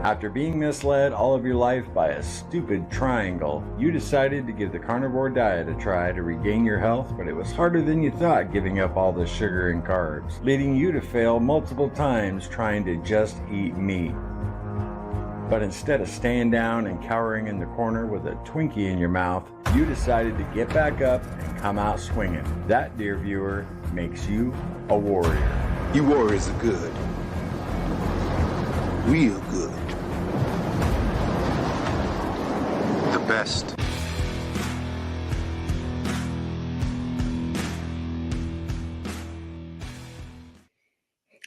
After being misled all of your life by a stupid triangle, you decided to give the carnivore diet a try to regain your health, but it was harder than you thought giving up all the sugar and carbs, leading you to fail multiple times trying to just eat meat. But instead of staying down and cowering in the corner with a Twinkie in your mouth, you decided to get back up and come out swinging. That, dear viewer, makes you a warrior. You warriors are good. Real good. The best.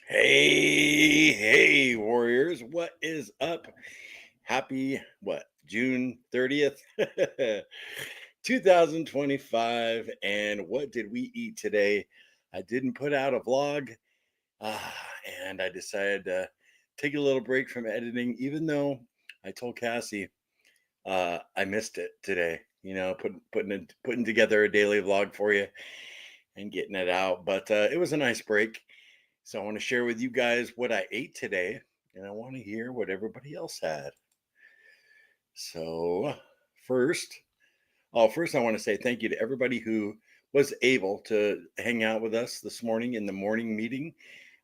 Hey, warriors, what is up? Happy, June 30th, 2025. And what did we eat today? I didn't put out a vlog, and I decided to take a little break from editing, even though I told Cassie I missed it today. Putting together a daily vlog for you and getting it out. But it was a nice break. So I want to share with you guys what I ate today, and I want to hear what everybody else had. So first I want to say thank you to everybody who was able to hang out with us this morning in the morning meeting.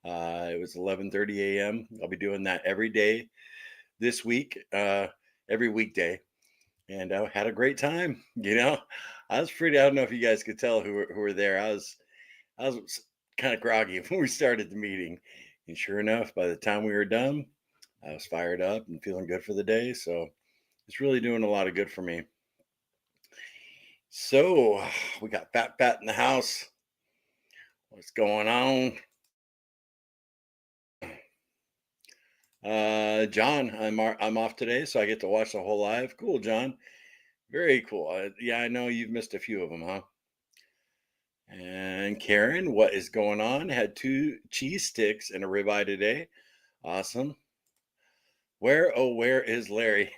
It was 11:30 a.m. I'll be doing that every day this week, every weekday, and I had a great time. I was I don't know if you guys could tell who were there. I was kind of groggy when we started the meeting, and sure enough, by the time we were done, I was fired up and feeling good for the day. So it's really doing a lot of good for me. So we got Fat in the house. What's going on? John, I'm off today, so I get to watch the whole live. Cool, John. Very cool. Yeah, I know you've missed a few of them, huh? And Karen, what is going on? Had 2 cheese sticks and a ribeye today. Awesome. Where is Larry?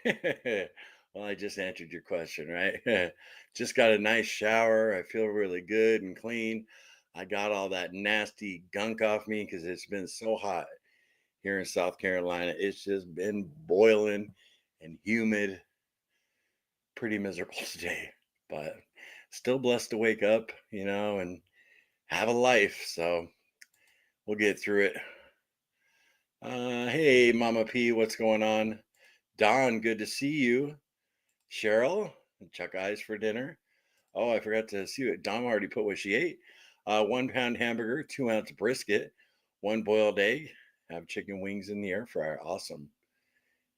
Well, I just answered your question, right? Just got a nice shower. I feel really good and clean. I got all that nasty gunk off me because it's been so hot here in South Carolina. It's just been boiling and humid. Pretty miserable today, but still blessed to wake up, and have a life. So we'll get through it. Hey, Mama P, what's going on? Don, good to see you. Cheryl, chuck eyes for dinner. Oh, I forgot to see it. Dom already put what she ate. 1 pound hamburger, 2-ounce brisket, 1 boiled egg. Have chicken wings in the air fryer. Awesome.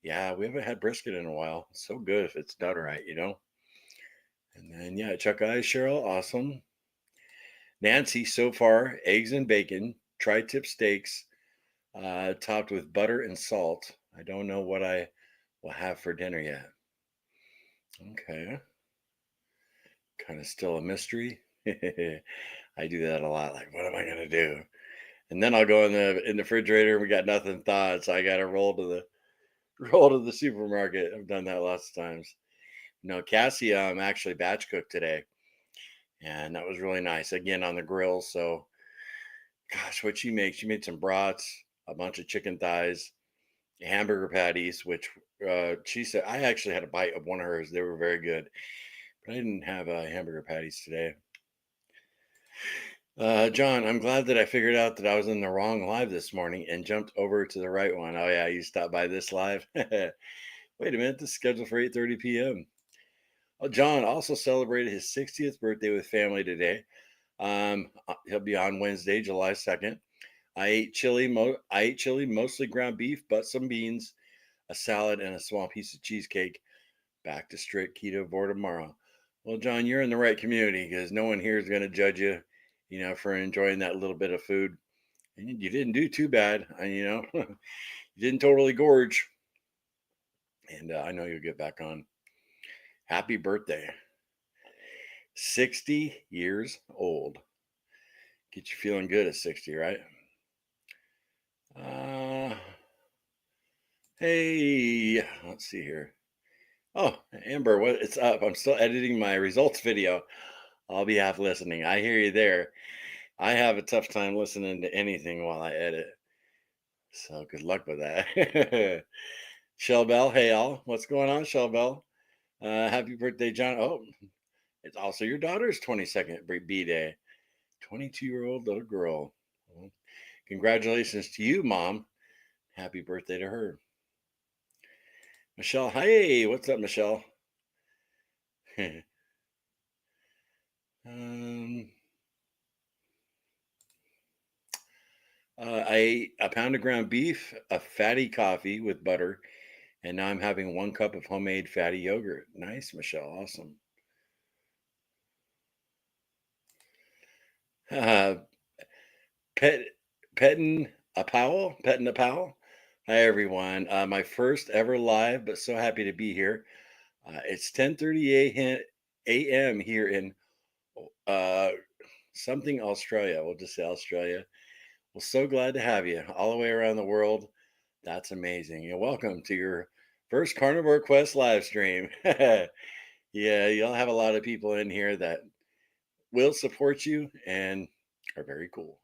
Yeah, we haven't had brisket in a while. So good if it's done right, And then, yeah, chuck eyes, Cheryl. Awesome. Nancy, so far, eggs and bacon, tri-tip steaks, topped with butter and salt. I don't know what I will have for dinner yet. Okay. Kind of still a mystery. I do that a lot. Like, what am I gonna do? And then I'll go in the refrigerator and we got nothing thawed, so I got to roll to the supermarket. I've done that lots of times. Cassie actually batch cooked today, and that was really nice. Again on the grill. So, gosh, what she makes? She made some brats, a bunch of chicken thighs, hamburger patties, which she said I actually had a bite of one of hers. They were very good, but I didn't have hamburger patties today. John, I'm glad that I figured out that I was in the wrong live this morning and jumped over to the right one. Oh yeah, you stopped by this live. Wait a minute, this is scheduled for 8:30 p.m. Oh, John also celebrated his 60th birthday with family today. He'll be on Wednesday, July 2nd. I ate chili, mostly ground beef, but some beans, a salad, and a small piece of cheesecake. Back to strict ketovore tomorrow. Well, John, you're in the right community because no one here is going to judge you, for enjoying that little bit of food. And you didn't do too bad, you didn't totally gorge. And I know you'll get back on. Happy birthday. 60 years old. Get you feeling good at 60, right? Hey, let's see here. Oh, Amber, it's up. I'm still editing my results video. I'll be half listening. I hear you there. I have a tough time listening to anything while I edit. So good luck with that. Shell Bell, hey all. What's going on, Shell Bell? Happy birthday, John. Oh, it's also your daughter's 22nd B day. 22-year-old little girl. Well, congratulations to you, Mom. Happy birthday to her. Michelle, hey, what's up, Michelle? um, I ate a pound of ground beef, a fatty coffee with butter, and now I'm having 1 cup of homemade fatty yogurt. Nice, Michelle. Awesome. Uh, pet, petting a pal. Hi, everyone. My first ever live, but so happy to be here. It's 10:30 a.m. here in uh, something Australia. We'll just say Australia. Well, so glad to have you all the way around the world. That's amazing. And welcome to your first Carnivore Quest live stream. Yeah, you'll have a lot of people in here that will support you and are very cool.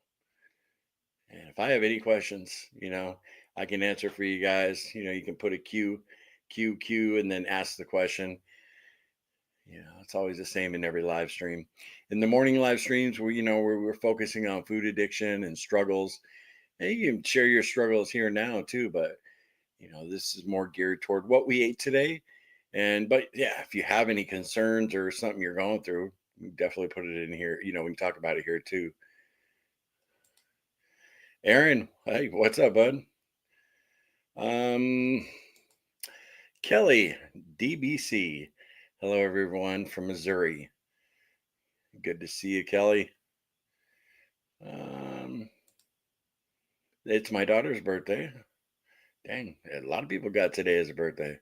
And if I have any questions, I can answer for you guys. You can put a Q, and then ask the question. It's always the same in every live stream. In the morning live streams, we're focusing on food addiction and struggles. And you can share your struggles here now too, but this is more geared toward what we ate today. But yeah, if you have any concerns or something you're going through, definitely put it in here. We can talk about it here too. Aaron, hey, what's up, bud? Um, Kelly, DBC. Hello, everyone from Missouri. Good to see you, Kelly. It's my daughter's birthday. Dang, a lot of people got today as a birthday.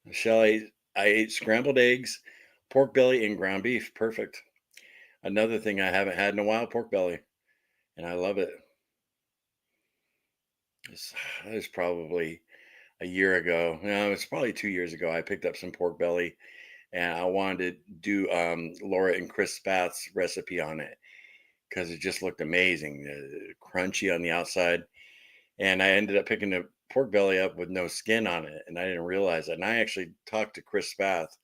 Michelle, I ate scrambled eggs, pork belly, and ground beef. Perfect. Another thing I haven't had in a while, pork belly, and I love it. It's probably a year ago. No, it's probably 2 years ago. I picked up some pork belly, and I wanted to do Laura and Chris Spath's recipe on it because it just looked amazing, crunchy on the outside. And I ended up picking the pork belly up with no skin on it, and I didn't realize that. And I actually talked to Chris Spath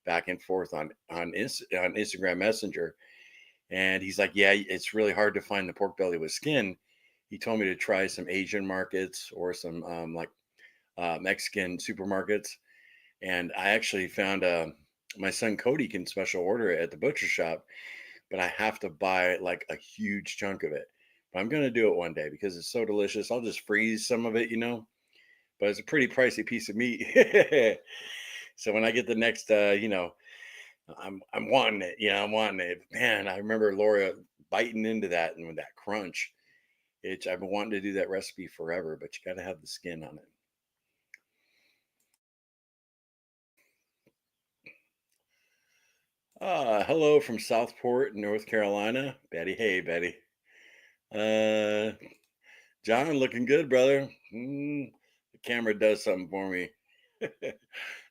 back and forth on Instagram Messenger, and he's like, "Yeah, it's really hard to find the pork belly with skin." He told me to try some Asian markets or some Mexican supermarkets, and I actually found my son Cody can special order it at the butcher shop, but I have to buy like a huge chunk of it. But I'm gonna do it one day because it's so delicious. I'll just freeze some of it. But it's a pretty pricey piece of meat. So when I get the next, I'm wanting it. I'm wanting it. Man, I remember Laura biting into that and with that crunch. I've been wanting to do that recipe forever, but you got to have the skin on it. Hello from Southport, North Carolina. Betty, hey, Betty. Uh, John, looking good, brother. The camera does something for me.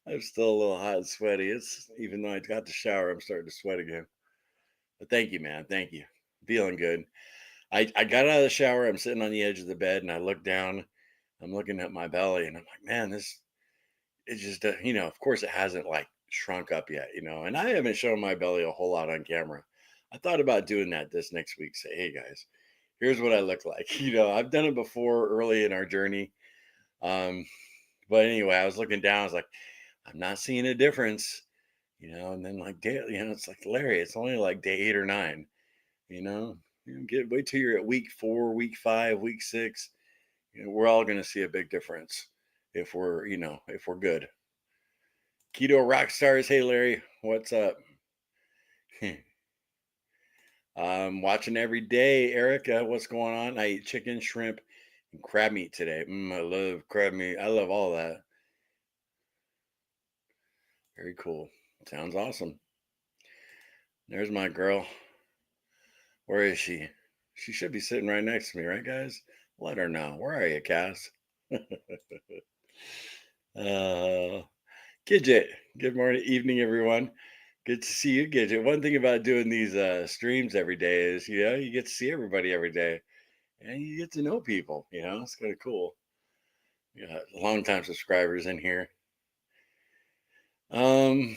I'm still a little hot and sweaty. It's even though I got the shower, I'm starting to sweat again. But thank you, man. Thank you. Feeling good. I got out of the shower. I'm sitting on the edge of the bed and I look down. I'm looking at my belly and I'm like, man, it just, of course it hasn't like shrunk up yet. And I haven't shown my belly a whole lot on camera. I thought about doing that this next week. Say, hey guys, here's what I look like. I've done it before early in our journey. Um, but anyway, I was looking down. I was like, I'm not seeing a difference. And then like it's like Larry, it's only like day 8 or 9. You know, wait till you're at week 4, week 5, week 6. We're all going to see a big difference if we're good. Keto rock stars. Hey Larry, what's up? Watching every day. Erica, what's going on? I eat chicken, shrimp, and crab meat today. I love crab meat. I love all that. Very cool. Sounds awesome. There's my girl. Where is she? She should be sitting right next to me, right, guys? Let her know. Where are you, Cass? Gidget. Good morning, evening, everyone. Good to see you, Gidget. One thing about doing these streams every day is, you get to see everybody every day and you get to know people. It's kind of cool. We got longtime subscribers in here. Um,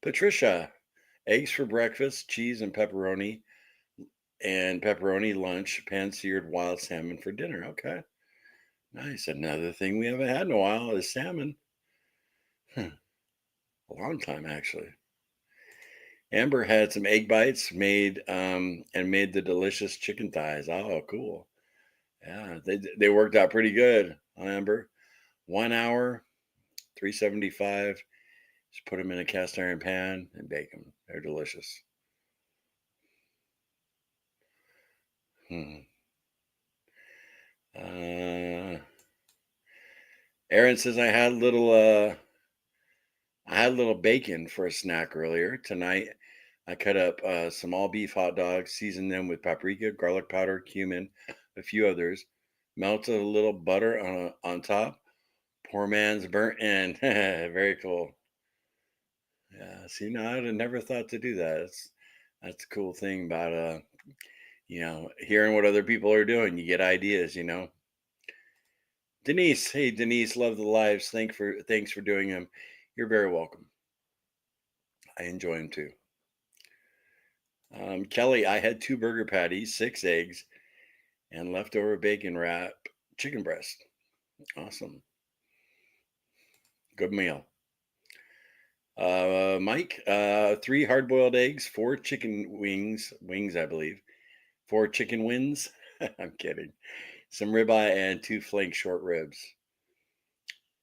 Patricia, eggs for breakfast, cheese and pepperoni lunch, pan-seared wild salmon for dinner. Okay, nice. Another thing we haven't had in a while is salmon. A long time, actually. Amber had some egg bites made the delicious chicken thighs. Oh, cool. Yeah, they worked out pretty good, Amber. 1 hour, 375. Just put them in a cast iron pan and bake them. They're delicious. Hmm. Uh, Aaron says I had a little bacon for a snack earlier tonight. I cut up some all beef hot dogs, seasoned them with paprika, garlic powder, cumin, a few others. Melted a little butter on top. Poor man's burnt end. Very cool. Yeah. See, no, I'd have never thought to do that. That's a cool thing about hearing what other people are doing. You get ideas. Denise, hey Denise, love the lives. Thanks for doing them. You're very welcome. I enjoy them too. Kelly, I had 2 burger patties, 6 eggs, and leftover bacon wrap chicken breast. Awesome. Good meal. Mike, 3 hard-boiled eggs, 4 chicken wings, I believe. 4 chicken wings. I'm kidding. Some ribeye and 2 flank short ribs.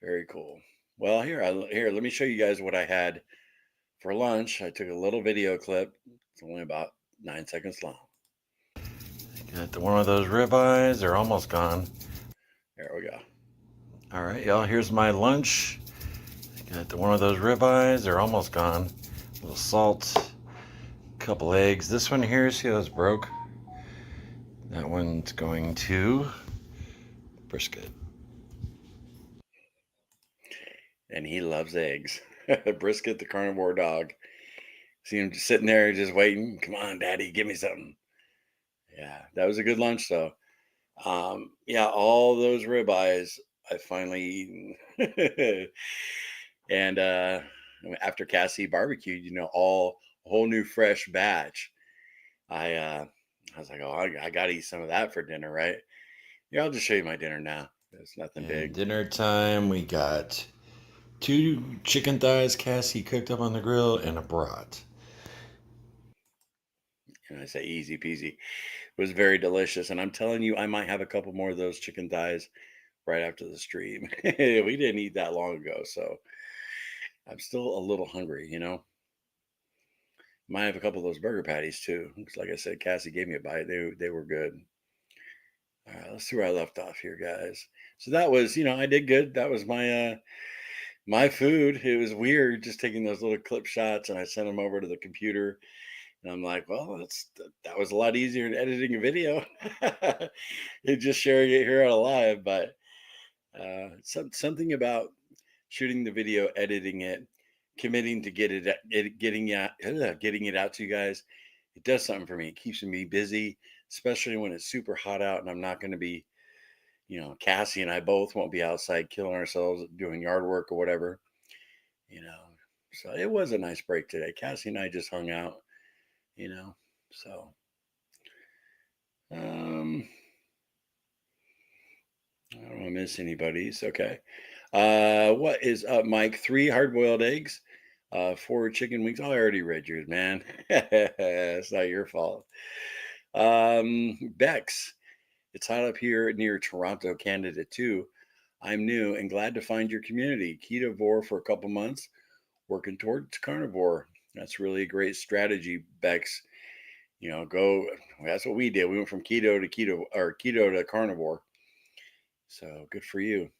Very cool. Well, here, let me show you guys what I had for lunch. I took a little video clip. It's only about 9 seconds long. Got one of those ribeyes. They're almost gone. There we go. All right, y'all. Here's my lunch. Got one of those ribeyes. They're almost gone. A little salt, a couple eggs. This one here, see how it's broke? That one's going to brisket. And he loves eggs. Brisket, the carnivore dog. See him just sitting there, just waiting. Come on, Daddy, give me something. Yeah, that was a good lunch, though. Yeah, all those ribeyes I finally eaten. And after Cassie barbecued, all a whole new fresh batch. I was like, oh, I gotta eat some of that for dinner, right? Yeah, I'll just show you my dinner now. It's nothing big. Dinner time. We got 2 chicken thighs Cassie cooked up on the grill and a brat. And I say easy peasy. It was very delicious. And I'm telling you, I might have a couple more of those chicken thighs right after the stream. We didn't eat that long ago, so I'm still a little hungry. Might have a couple of those burger patties too. 'Cause like I said, Cassie gave me a bite. They were good. All right, let's see where I left off here, guys. So that was, I did good. That was my food. It was weird just taking those little clip shots and I sent them over to the computer. And I'm like, well, that was a lot easier than editing a video. It's just sharing it here on a live, but something about shooting the video, editing it, committing to getting it out to you guys. It does something for me. It keeps me busy, especially when it's super hot out and I'm not going to be, Cassie and I both won't be outside killing ourselves doing yard work or whatever, you know. So it was a nice break today. Cassie and I just hung out, So um I don't want to miss anybody's. Okay. What is up, Mike? 3 hard-boiled eggs, 4 chicken wings. Oh, I already read yours, man. It's not your fault. Bex, it's hot up here near Toronto, Canada, too. I'm new and glad to find your community. Ketovore for a couple months, working towards carnivore. That's really a great strategy, Bex. That's what we did. We went from keto to carnivore. So good for you.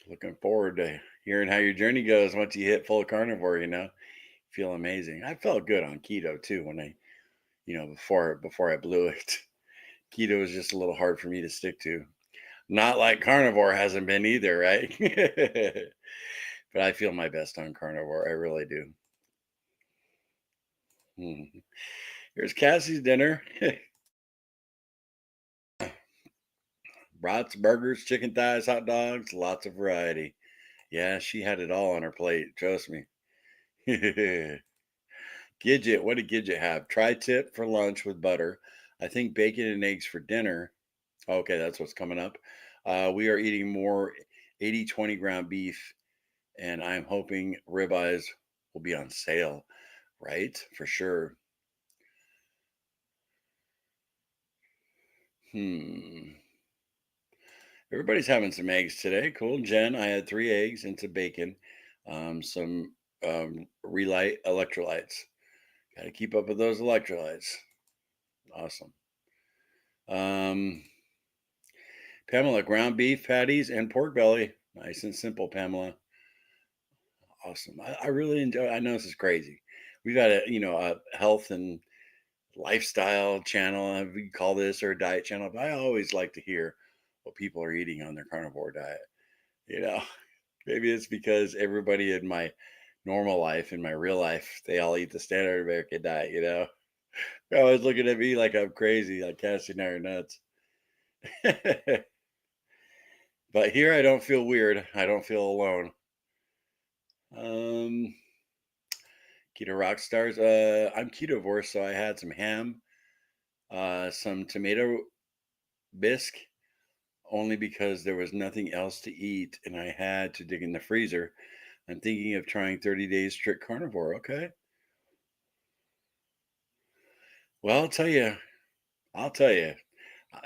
Looking forward to hearing how your journey goes once you hit full carnivore. Feel amazing. I felt good on keto too when before I blew it. Keto was just a little hard for me to stick to. Not like carnivore hasn't been either, right? But I feel my best on carnivore. I really do. Here's Cassie's dinner. Brats, burgers, chicken thighs, hot dogs, lots of variety. Yeah, she had it all on her plate. Trust me. Gidget, what did Gidget have? Tri-tip for lunch with butter. I think bacon and eggs for dinner. Okay, that's what's coming up. We are eating more 80-20 ground beef, and I'm hoping ribeyes will be on sale, right? For sure. Hmm. Everybody's having some eggs today. Cool. Jen, I had 3 eggs and some bacon, some relight electrolytes. Got to keep up with those electrolytes. Awesome. Um, Pamela, ground beef patties and pork belly. Nice and simple, Pamela. Awesome. I really enjoy. I know this is crazy. We've got a health and lifestyle channel. We call this or a diet channel. But I always like to hear what people are eating on their carnivore diet. You know, maybe it's because everybody in my normal life, in my real life, they all eat the standard American diet. They're always looking at me like I'm crazy, like Cassie and I are nuts. But here I don't feel weird. I don't feel alone. Um, Keto rock stars. I'm ketovore, so I had some ham, some tomato bisque, only because there was nothing else to eat, and I had to dig in the freezer. I'm thinking of trying 30 days strict carnivore. Okay. Well, I'll tell you,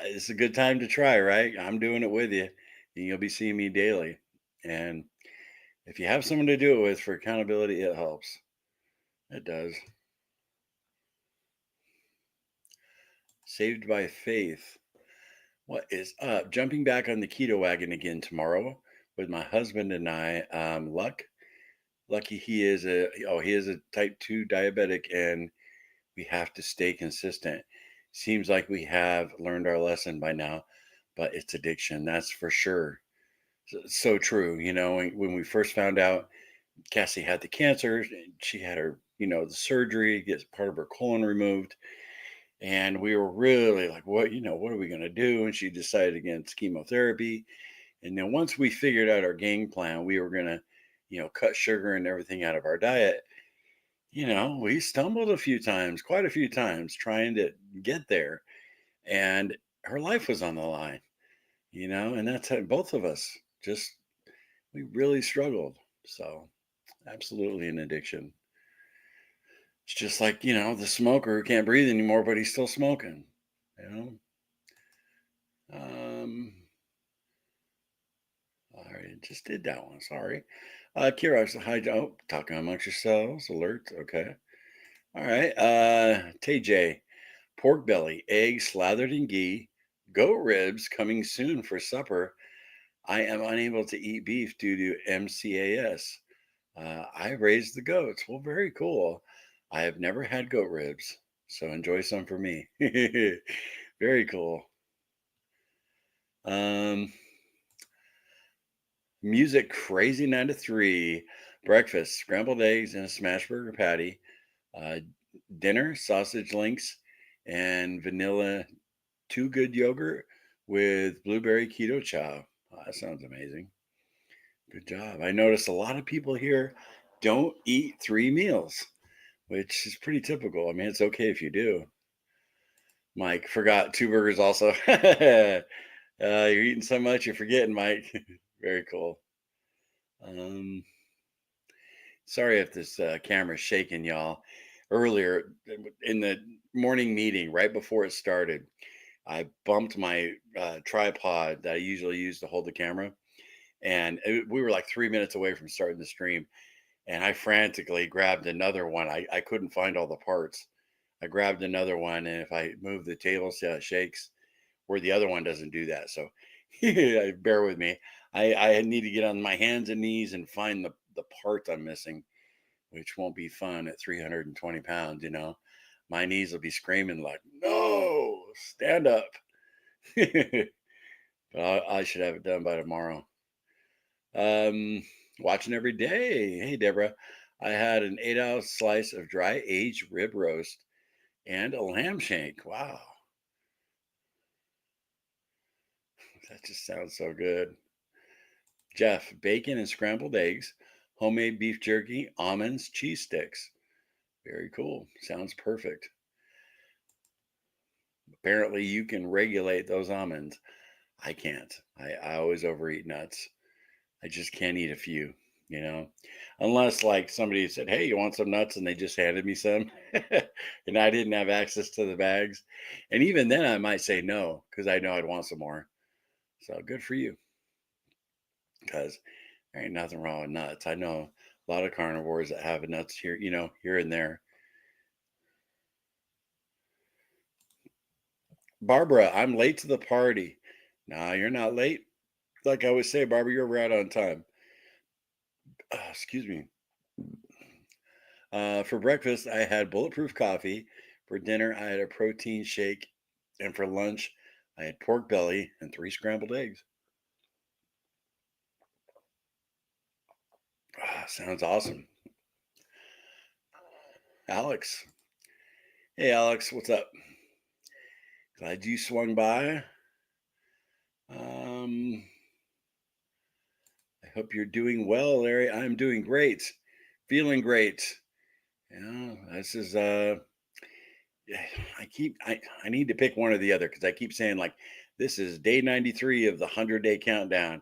it's a good time to try, right? I'm doing it with you, and you'll be seeing me daily. And if you have someone to do it with for accountability, it helps. It does. Saved by faith. What is up? Jumping back on the keto wagon again tomorrow with my husband and I. Lucky he is a type 2 diabetic, and we have to stay consistent. Seems like we have learned our lesson by now, but it's addiction. That's for sure. So true. When we first found out Cassie had the cancer, she had her, the surgery, gets part of her colon removed. And we were really like, what are we going to do? And she decided against chemotherapy. And then once we figured out our game plan, we were going to, cut sugar and everything out of our diet. We stumbled a few times, quite a few times, trying to get there. And her life was on the line, and that's how both of us we really struggled. So, absolutely an addiction. It's just like, the smoker who can't breathe anymore, but he's still smoking, you know? Um, all right, just did that one. Sorry. Kira, hi, talking amongst yourselves. Alert. Okay. All right. TJ, pork belly, eggs slathered in ghee, goat ribs coming soon for supper. I am unable to eat beef due to MCAS. I raised the goats. Well, very cool. I have never had goat ribs, so enjoy some for me. Very cool. Um, Music crazy 9 to 3. Breakfast: scrambled eggs and a smash burger patty. Uh, Dinner: sausage links and vanilla Too Good yogurt with blueberry keto chow. Oh, that sounds amazing. Good job. I noticed a lot of people here don't eat 3 meals, which is pretty typical. I mean, it's okay if you do. Mike forgot 2 burgers also. You're eating so much, you're forgetting, Mike. Very cool. Um, Sorry if this camera's shaking, y'all. Earlier in the morning meeting, right before it started, I bumped my tripod that I usually use to hold the camera. And we were like 3 minutes away from starting the stream. And I frantically grabbed another one. I couldn't find all the parts. I grabbed another one. And if I move the table, see how it shakes, where the other one doesn't do that. So bear with me. I need to get on my hands and knees and find the part I'm missing, which won't be fun at 320 pounds. My knees will be screaming like, no, stand up. But I should have it done by tomorrow. Watching every day. Hey, Deborah. I had an 8-ounce slice of dry aged rib roast and a lamb shank. Wow. That just sounds so good. Jeff, bacon and scrambled eggs, homemade beef jerky, almonds, cheese sticks. Very cool. Sounds perfect. Apparently, you can regulate those almonds. I can't. I always overeat nuts. I just can't eat a few, you know, unless like somebody said, "Hey, you want some nuts?" and they just handed me some, and I didn't have access to the bags. And even then, I might say no because I know I'd want some more. So good for you, because there ain't nothing wrong with nuts. I know a lot of carnivores that have nuts here, here and there. Barbara, I'm late to the party. Nah, you're not late. Like I always say, Barbara, you're right on time. Excuse me. For breakfast, I had bulletproof coffee. For dinner, I had a protein shake. And for lunch, I had pork belly and 3 scrambled eggs. Sounds awesome. Alex. Hey, Alex, what's up? Glad you swung by. Um, I hope you're doing well, Larry. I'm doing great. Feeling great. This is yeah, I need to pick one or the other because I keep saying like this is day 93 of the 100-day countdown.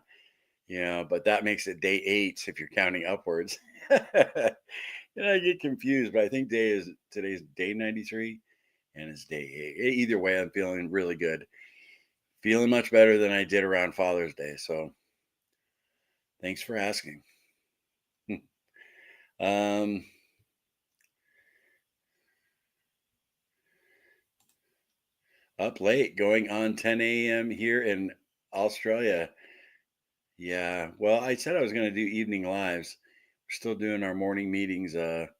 But that makes it day 8 if you're counting upwards. I get confused, but I think today's day 93 and it's day 8. Either way, I'm feeling really good. Feeling much better than I did around Father's Day. So thanks for asking. um, Up late, going on 10 a.m. here in Australia. Yeah. Well, I said I was going to do evening lives. We're still doing our morning meetings at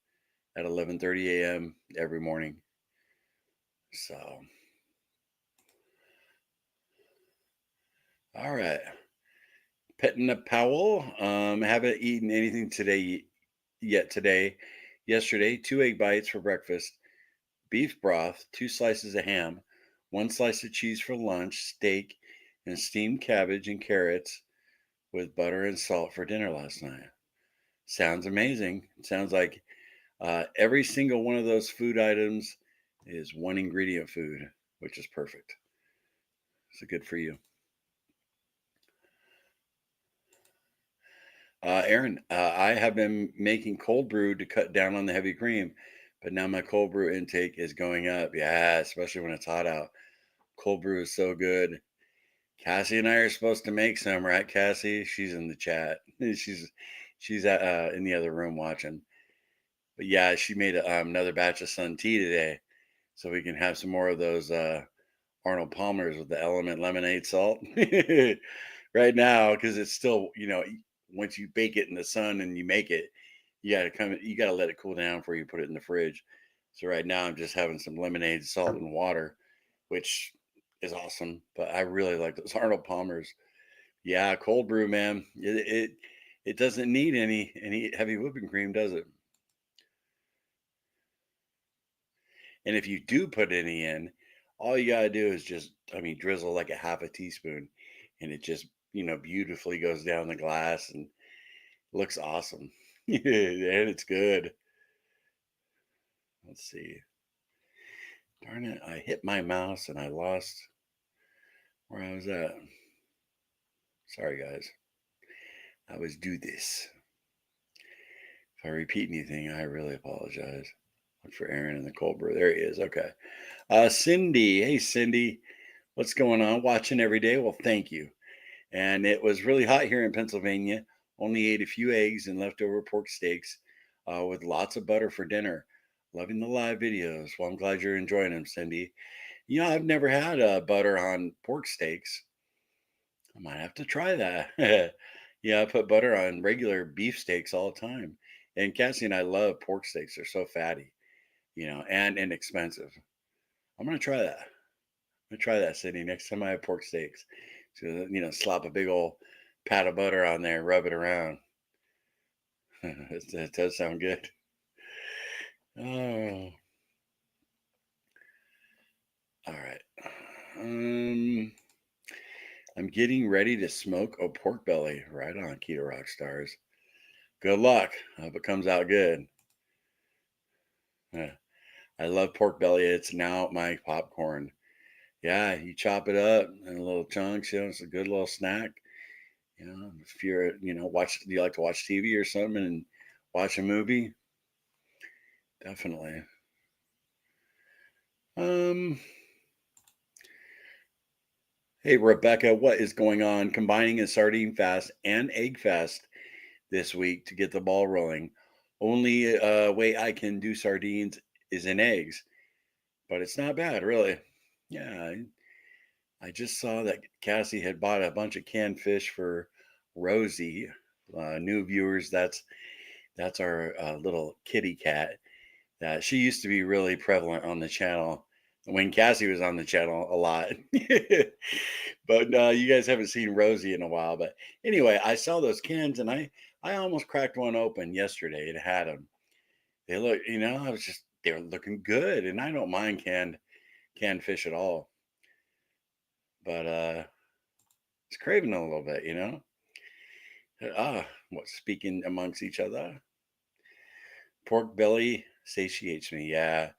11:30 a.m. every morning. So, all right. Petting a Powell. Haven't eaten anything yet today. Yesterday, 2 egg bites for breakfast, beef broth, 2 slices of ham, 1 slice of cheese for lunch, steak, and steamed cabbage and carrots with butter and salt for dinner last night. Sounds amazing. It sounds like every single one of those food items is one ingredient food, which is perfect. So good for you. Aaron, I have been making cold brew to cut down on the heavy cream, but now my cold brew intake is going up. Yeah, especially when it's hot out. Cold brew is so good. Cassie and I are supposed to make some, right? Cassie, she's in the chat. She's in the other room watching. But yeah, she made another batch of Sun tea today, so we can have some more of those Arnold Palmers with the Element lemonade salt right now because it's still, once you bake it in the sun and you make it, you got to let it cool down before you put it in the fridge. So right now I'm just having some lemonade, salt, and water, which is awesome. But I really like those Arnold Palmers. Yeah, cold brew, man. It doesn't need any heavy whipping cream, does it? And if you do put any in, all you gotta do is just, drizzle like a half a teaspoon, and it just, beautifully goes down the glass and looks awesome. And it's good. Let's see. Darn it, I hit my mouse and I lost where I was at. Sorry, guys. I always do this. If I repeat anything, I really apologize. Look for Aaron in the cold brew. There he is. Okay. Cindy. Hey, Cindy. What's going on? Watching every day. Well, thank you. And it was really hot here in Pennsylvania. Only ate a few eggs and leftover pork steaks with lots of butter for dinner. Loving the live videos. Well, I'm glad you're enjoying them, Cindy. I've never had butter on pork steaks. I might have to try that. Yeah, I put butter on regular beef steaks all the time. And Cassie and I love pork steaks. They're so fatty, and inexpensive. I'm going to try that. I'm going to try that, Cindy, next time I have pork steaks. So, slap a big old pat of butter on there, rub it around. It does sound good. Oh, all right. Um, I'm getting ready to smoke a pork belly. Right on, Keto Rock Stars. Good luck. I hope it comes out good. Yeah, I love pork belly. It's now my popcorn. Yeah, you chop it up in little chunks. It's a good little snack. If you're, do you like to watch TV or something and watch a movie? Definitely. Um, hey Rebecca, what is going on? Combining a sardine fast and egg fast this week to get the ball rolling. Only way I can do sardines is in eggs, but it's not bad, really. Yeah, I just saw that Cassie had bought a bunch of canned fish for Rosie. New viewers, that's our little kitty cat. That she used to be really prevalent on the channel when Cassie was on the channel a lot. But you guys haven't seen Rosie in a while. But anyway, I saw those cans and I almost cracked one open yesterday and had them. They look, they were looking good, and I don't mind canned fish at all. But it's craving a little bit. What speaking amongst each other? Pork belly satiates me. Yeah,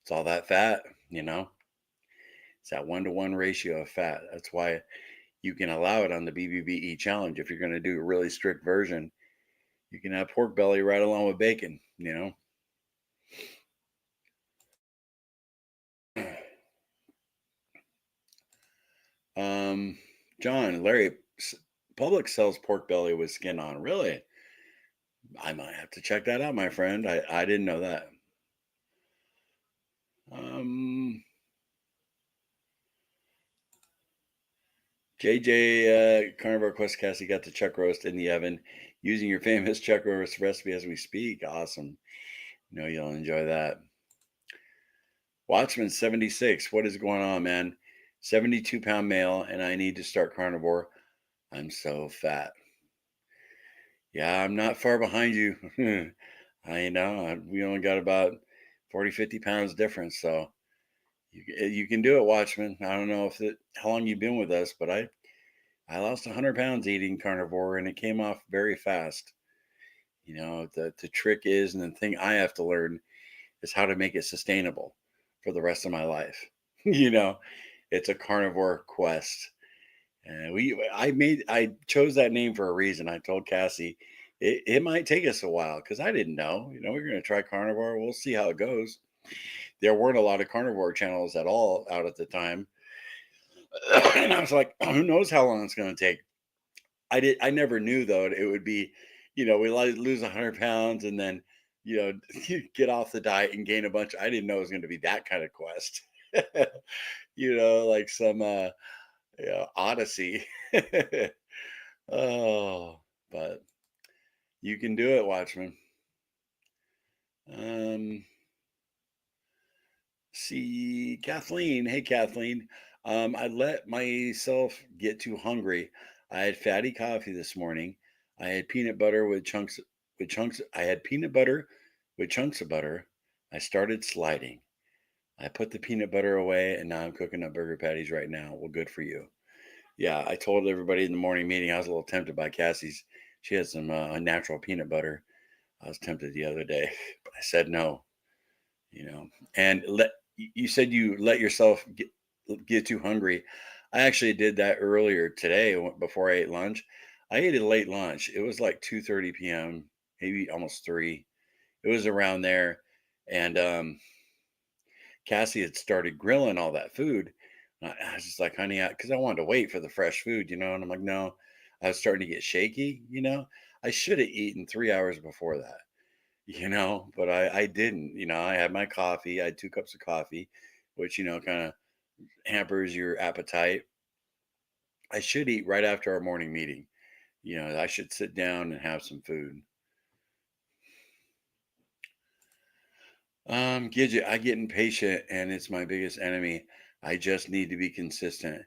it's all that fat. It's that 1-to-1 ratio of fat. That's why you can allow it on the BBBE challenge. If you're going to do a really strict version, you can have pork belly right along with bacon. Um, John, Larry, Publix sells pork belly with skin on. Really? I might have to check that out, my friend. I didn't know that. Um, JJ Carnivore Quest Cassie got the chuck roast in the oven using your famous chuck roast recipe as we speak. Awesome. You'll enjoy that. Watchman 76. What is going on, man? 72-pound male, and I need to start carnivore. I'm so fat. Yeah, I'm not far behind you. I know. We only got about 40, 50 pounds difference. So you can do it, Watchman. I don't know how long you've been with us, but I lost 100 pounds eating carnivore, and it came off very fast. The trick is, and the thing I have to learn is how to make it sustainable for the rest of my life. you know, it's a carnivore quest. And I chose that name for a reason. I told Cassie it might take us a while because I didn't know. We're going to try carnivore. We'll see how it goes. There weren't a lot of carnivore channels at all out at the time. And I was like, who knows how long it's going to take. I never knew though it would be, we lose 100 pounds and then, get off the diet and gain a bunch. I didn't know it was going to be that kind of quest. Like some odyssey. Oh, but you can do it, Watchman. Um, see Kathleen. Hey, Kathleen. I let myself get too hungry. I had fatty coffee this morning. I had peanut butter with chunks. I had peanut butter with chunks of butter. I started sliding. I put the peanut butter away and now I'm cooking up burger patties right now. Well, good for you. Yeah, I told everybody in the morning meeting I was a little tempted by Cassie's. She had some natural peanut butter. I was tempted the other day, but I said no. You know, and you said you let yourself get too hungry. I actually did that earlier today before I ate lunch. I ate a late lunch. It was like 2:30 p.m., maybe almost 3. It was around there, and Cassie had started grilling all that food. I was just like, honey, because I wanted to wait for the fresh food. And I'm like, no, I was starting to get shaky. I should have eaten 3 hours before that, but I didn't. I had my coffee. I had 2 cups of coffee, which, kind of hampers your appetite. I should eat right after our morning meeting. I should sit down and have some food. Gidget, I get impatient and it's my biggest enemy. I just need to be consistent.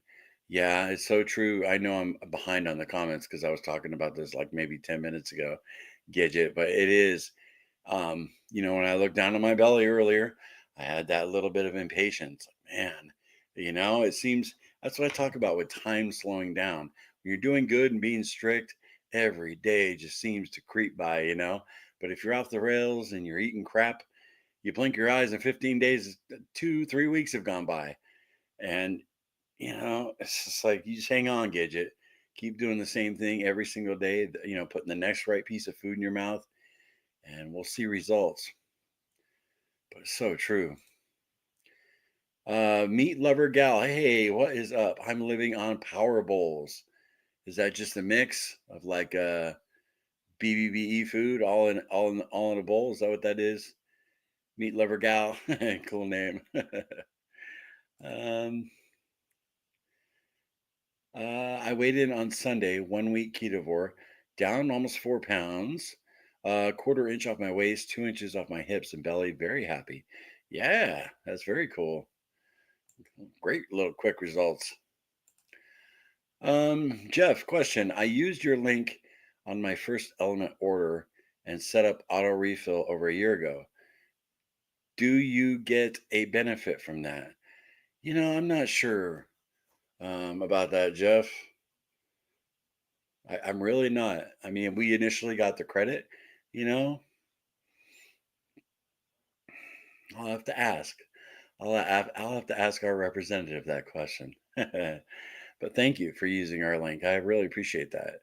Yeah, it's so true. I know I'm behind on the comments because I was talking about this like maybe 10 minutes ago, Gidget, but it is. When I looked down on my belly earlier, I had that little bit of impatience. Man, it seems That's what I talk about with time slowing down. When you're doing good and being strict, every day just seems to creep by, But if you're off the rails and you're eating crap, you blink your eyes and 15 days, 2, 3 weeks have gone by. And, it's just like you just hang on, Gidget. Keep doing the same thing every single day, putting the next right piece of food in your mouth, and we'll see results. But it's so true. Meat lover gal, hey, what is up? I'm living on Power Bowls. Is that just a mix of like BBBE food all in a bowl? Is that what that is? Meat lover gal, cool name. um, I weighed in on Sunday, 1 week ketovore, down almost 4 pounds, quarter inch off my waist, 2 inches off my hips and belly. Very happy. Yeah, that's very cool. Great little quick results. Jeff, question. I used your link on my first element order and set up auto refill over a year ago. Do you get a benefit from that? I'm not sure about that, Jeff. I'm really not. I mean, we initially got the credit, you know. I'll have to ask. I'll have to ask our representative that question. But thank you for using our link. I really appreciate that.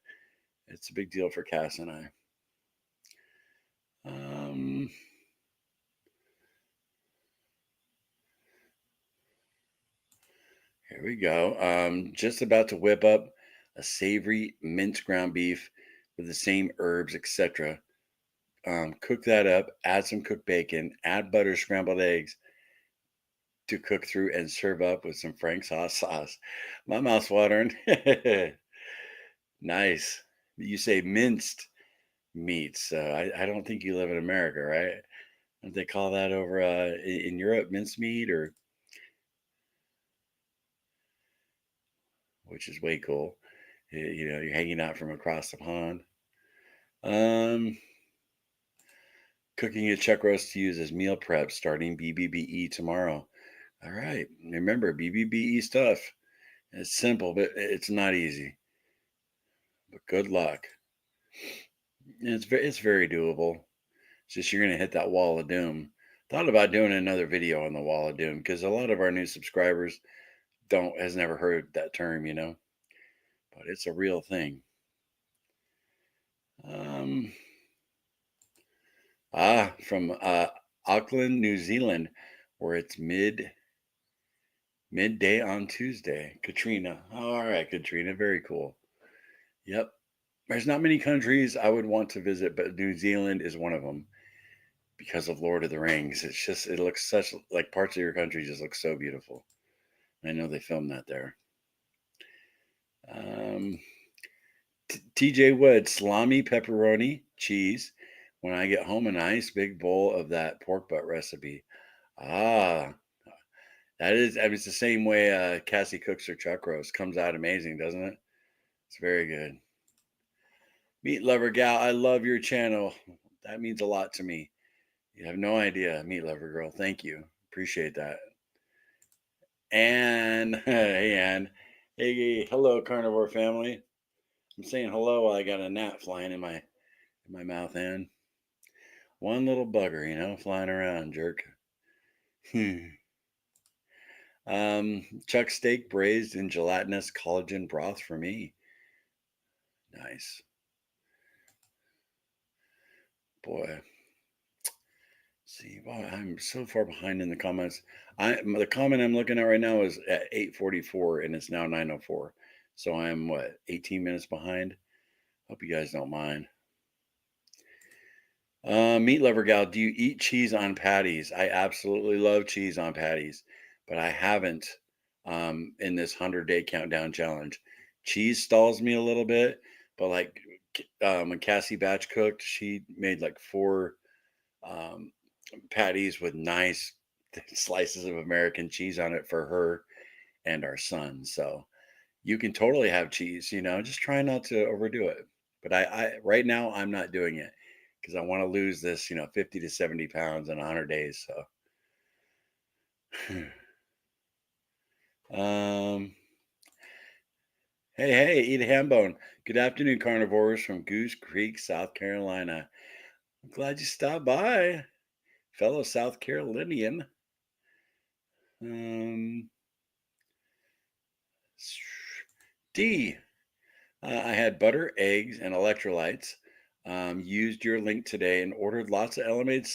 It's a big deal for Cass and I. Um, Here we go. Just about to whip up a savory minced ground beef with the same herbs, etc. Cook that up, add some cooked bacon, add butter, scrambled eggs to cook through, and serve up with some Frank sauce. My mouth's watering. Nice. You say minced meats. So I don't think you live in America, right? Don't they call that over in Europe minced meat, or which is way cool. You're hanging out from across the pond. Um, Cooking a chuck roast to use as meal prep starting BBBE tomorrow. All right. Remember, BBBE stuff. It's simple, but it's not easy. But good luck. It's very doable. It's just you're gonna hit that wall of doom. Thought about doing another video on the wall of doom because a lot of our new subscribers don't has never heard that term, but it's a real thing. Um, from Auckland, New Zealand, where it's midday on Tuesday. Katrina. All right, Katrina. Very cool. Yep. There's not many countries I would want to visit, but New Zealand is one of them because of Lord of the Rings. It looks such like parts of your country just look so beautiful. I know they filmed that there. Um, TJ Wood, salami, pepperoni, cheese. When I get home, a nice big bowl of that pork butt recipe. Ah, that is, I mean, it's the same way Cassie cooks her chuck roast. Comes out amazing, doesn't it? It's very good. Meat lover gal, I love your channel. That means a lot to me. You have no idea, meat lover girl. Thank you. Appreciate that. And hey, Ann. Hey, hello, carnivore family. I'm saying hello while I got a gnat flying in my mouth, Ann. One little bugger, flying around, jerk. Chuck steak braised in gelatinous collagen broth for me. Nice. Boy. See, wow, I'm so far behind in the comments. The comment I'm looking at right now is at 8:44 and it's now 9:04. So I'm what, 18 minutes behind? Hope you guys don't mind. Meat lover gal, do you eat cheese on patties? I absolutely love cheese on patties, but I haven't in this 100-day countdown challenge. Cheese stalls me a little bit, but like when Cassie batch cooked, she made like 4 um, patties with nice slices of American cheese on it for her and our son. So you can totally have cheese, just try not to overdo it. But I right now I'm not doing it because I want to lose this, 50 to 70 pounds in 100 days. So, um, Hey, eat a ham bone. Good afternoon, carnivores from Goose Creek, South Carolina. I'm glad you stopped by, fellow South Carolinian. Um, D. I had butter, eggs, and electrolytes. Used your link today and ordered lots of lemonade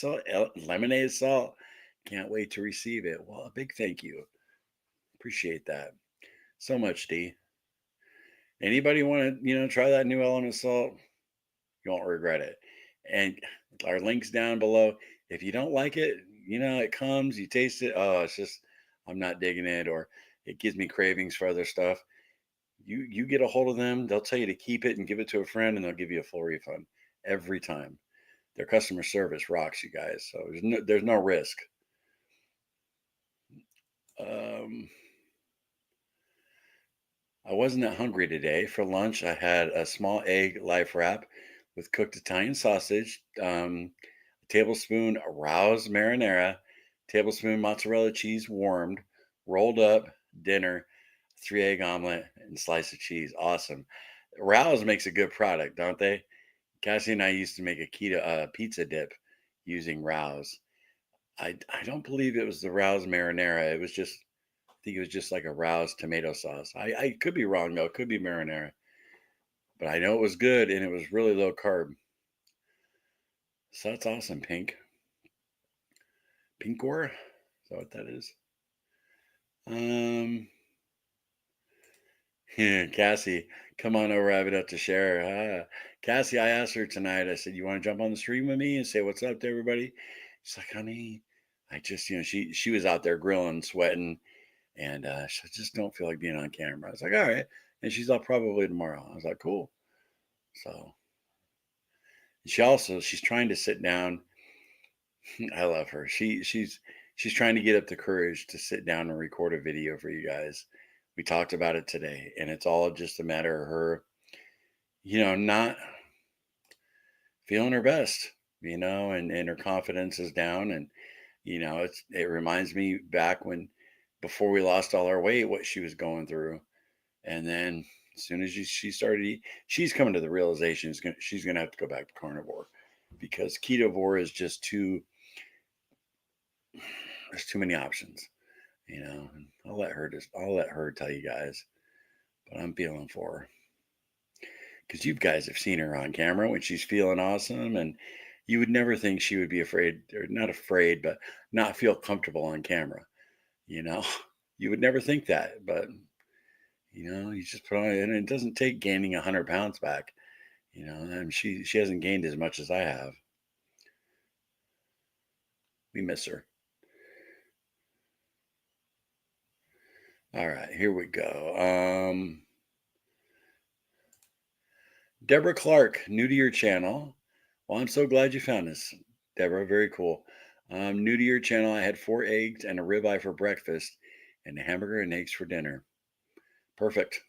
salt. Can't wait to receive it. Well, a big thank you. Appreciate that so much, D. Anybody want to, try that new element salt? You won't regret it. And our links down below. If you don't like it, it comes, you taste it. Oh, it's just, I'm not digging it, or it gives me cravings for other stuff. You get a hold of them, they'll tell you to keep it and give it to a friend, and they'll give you a full refund every time. Their customer service rocks, you guys. So there's no risk. Um, I wasn't that hungry today. For lunch, I had a small egg life wrap with cooked Italian sausage, a tablespoon aroused marinara, tablespoon mozzarella cheese warmed, rolled up, dinner, 3 egg omelet, and slice of cheese. Awesome. Rouse makes a good product, don't they? Cassie and I used to make a keto pizza dip using Rouse. I don't believe it was the Rouse marinara. It was just, I think it was just like a Rouse tomato sauce. I could be wrong though. It could be marinara, but I know it was good and it was really low carb. So that's awesome, Pink. Pinkor? Is that what that is? Um, yeah, Cassie, come on over. I have enough to share. Cassie, I asked her tonight. I said, "You want to jump on the stream with me and say what's up to everybody?" She's like, "Honey, I just, she was out there grilling, sweating, and she just don't feel like being on camera." I was like, "All right," and she's like, "Probably tomorrow." I was like, "Cool." So she's trying to sit down. I love her. She's trying to get up the courage to sit down and record a video for you guys. We talked about it today, and it's all just a matter of her, not feeling her best, and her confidence is down. And, it reminds me back when, before we lost all our weight, what she was going through. And then as soon as she started, she's coming to the realization she's going to have to go back to carnivore because ketovore is just there's too many options, and I'll let her tell you guys, but I'm feeling for her because you guys have seen her on camera when she's feeling awesome, and you would never think she would be afraid, or not afraid, but not feel comfortable on camera. You know, you would never think that, but you just put on it, and it doesn't take gaining 100 pounds back. And she hasn't gained as much as I have. We miss her. All right, here we go. Deborah Clark, new to your channel. Well, I'm so glad you found this, Deborah. Very cool. New to your channel. I had 4 eggs and a ribeye for breakfast, and a hamburger and eggs for dinner. Perfect.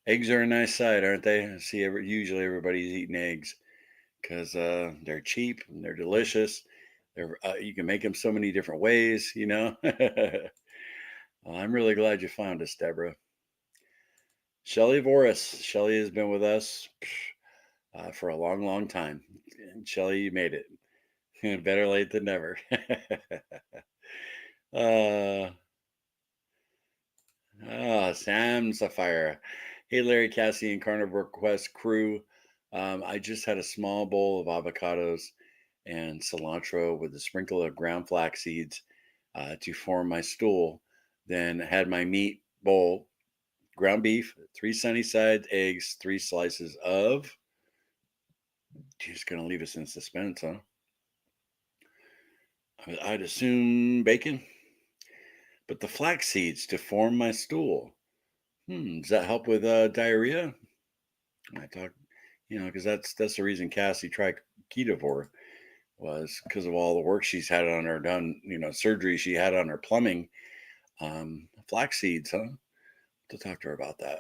Eggs are a nice side, aren't they? I see, usually everybody's eating eggs because they're cheap and they're delicious. You can make them so many different ways. Well, I'm really glad you found us, Deborah. Shelly Voris. Shelly has been with us for a long, long time. And Shelly, you made it. Better late than never. uh, Sam Sapphire. Hey, Larry, Cassie, and Carnivore Quest crew. I just had a small bowl of avocados and cilantro with a sprinkle of ground flax seeds to form my stool. Then had my meat bowl, ground beef, 3 sunny-side eggs, 3 slices of. She's going to leave us in suspense, huh? I'd assume bacon, but the flax seeds to form my stool. Does that help with diarrhea? I talk, because that's the reason Cassie tried ketovore, was because of all the work she's had on her done, surgery she had on her plumbing. Flax seeds, huh? To talk to her about that.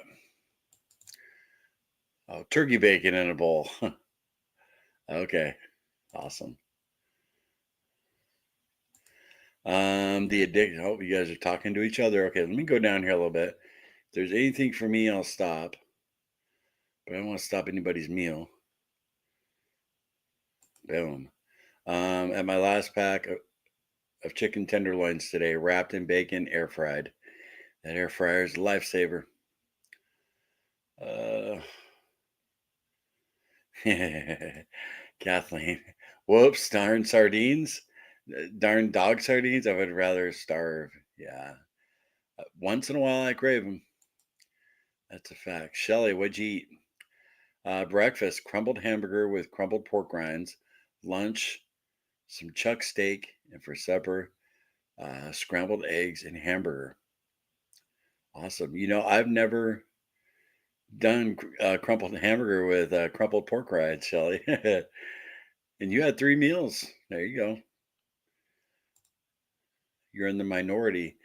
Oh, turkey bacon in a bowl. Okay, awesome. The addiction. Oh, you guys are talking to each other. Okay, let me go down here a little bit. there's anything for me, I'll stop. But I don't want to stop anybody's meal. Boom. At my last pack of chicken tenderloins today, wrapped in bacon, air fried. That air fryer is a lifesaver. Uh, Kathleen. Whoops, darn sardines. Darn dog sardines. I would rather starve. Yeah. Once in a while, I crave them. That's a fact. Shelly, what'd you eat? Breakfast, crumbled hamburger with crumbled pork rinds. Lunch, some chuck steak. And for supper, scrambled eggs and hamburger. Awesome. I've never done crumpled hamburger with crumpled pork rinds, Shelly. And you had 3 meals. There you go. You're in the minority.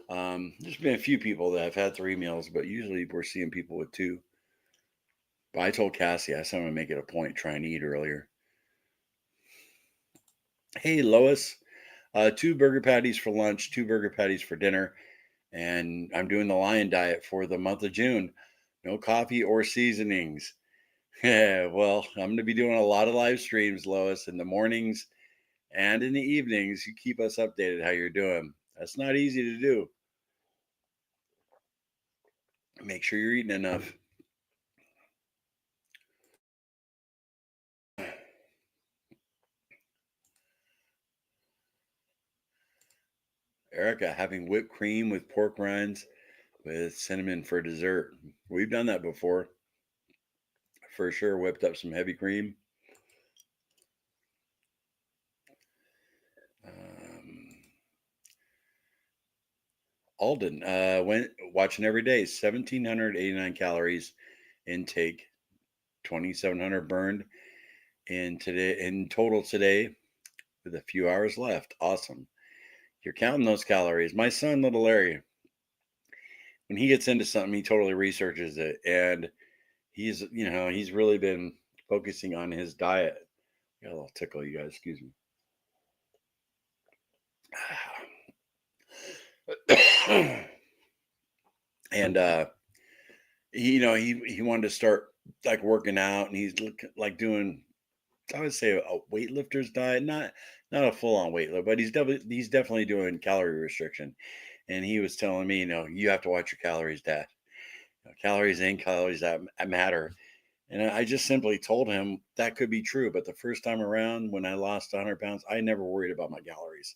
There's been a few people that have had 3 meals, but usually we're seeing people with 2. But I told Cassie, I said I'm going to make it a point, try and eat earlier. Hey, Lois, 2 burger patties for lunch, 2 burger patties for dinner. And I'm doing the lion diet for the month of June. No coffee or seasonings. Yeah, well, I'm going to be doing a lot of live streams, Lois, in the mornings and in the evenings. You keep us updated how you're doing. That's not easy to do. Make sure you're eating enough. Erica, having whipped cream with pork rinds with cinnamon for dessert. We've done that before. For sure, whipped up some heavy cream. Alden, went watching every day, 1,789 calories intake, 2,700 burned in total today with a few hours left. Awesome. You're counting those calories. My son, little Larry, when he gets into something, he totally researches it. And he's really been focusing on his diet. Got a little tickle, you guys, excuse me. And he wanted to start like working out, and he's like doing, I would say, a weightlifter's diet, not a full on weightlifter, but he's definitely doing calorie restriction. And he was telling me, you have to watch your calories, Dad. Calories in, calories that matter. And I just simply told him that could be true. But the first time around, when I lost 100 pounds, I never worried about my calories.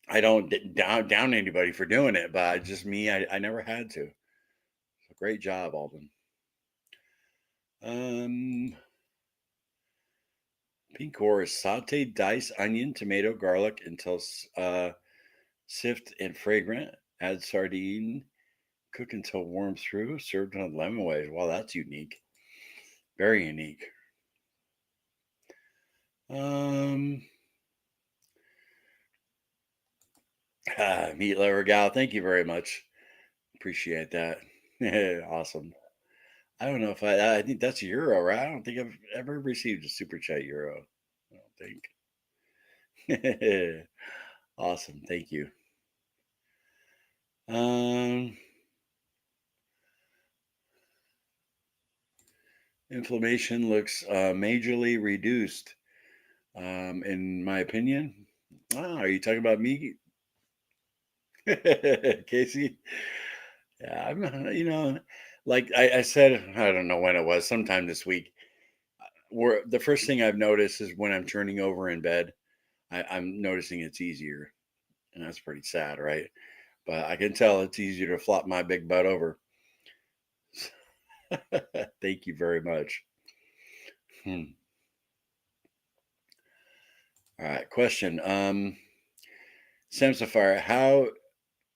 I don't down anybody for doing it, but just me, I never had to. So great job, Alden. Pink horse, saute, dice onion, tomato, garlic until sift and fragrant. Add sardine. Cook until warm through. Served on lemon wedge. Wow, that's unique. Very unique. Meat lover gal, thank you very much. Appreciate that. Awesome. I don't know if I think that's a euro, right? I don't think I've ever received a super chat euro. I don't think. Awesome. Thank you. Inflammation looks majorly reduced, in my opinion. Are you talking about me, Casey? Yeah, like I said, I don't know when it was, sometime this week. Where the first thing I've noticed is when I'm turning over in bed, I'm noticing it's easier, and that's pretty sad, right? But I can tell it's easier to flop my big butt over. Thank you very much. All right, question. Samsafire,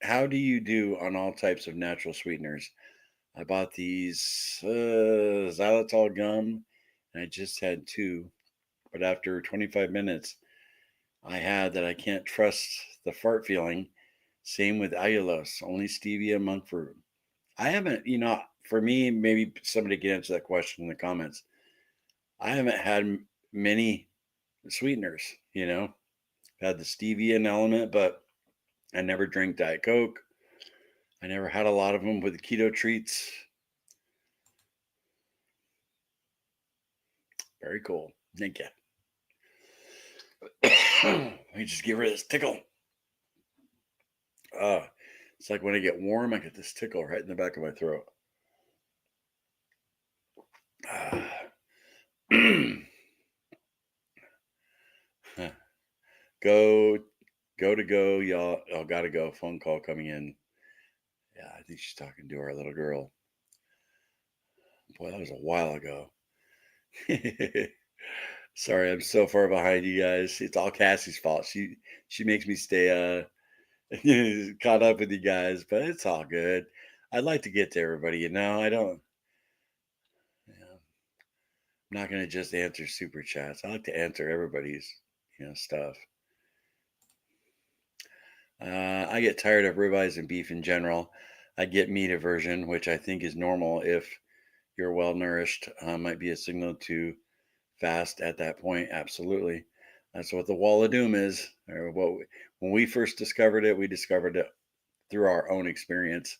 how do you do on all types of natural sweeteners? I bought these xylitol gum, and I just had 2, but after 25 minutes, I had that I can't trust the fart feeling. Same with allulose, only stevia, monk fruit. I haven't, for me, maybe somebody can answer that question in the comments. I haven't had many sweeteners, had the stevia element, but I never drink Diet Coke. I never had a lot of them with the keto treats. Very cool. Thank you. Let me just get rid of this tickle. It's like when I get warm, I get this tickle right in the back of my throat. Go, go, y'all. Oh, gotta go. Phone call coming in. Yeah, I think she's talking to our little girl. Boy, that was a while ago. Sorry, I'm so far behind you guys. It's all Cassie's fault. She makes me stay caught up with you guys, but it's all good. I'd like to get to everybody, I don't. I'm not gonna just answer super chats. I like to answer everybody's, stuff. I get tired of ribeyes and beef in general. I get meat aversion, which I think is normal if you're well nourished. Might be a signal to fast at that point. Absolutely, that's what the wall of doom is. Or when we first discovered it, we discovered it through our own experience.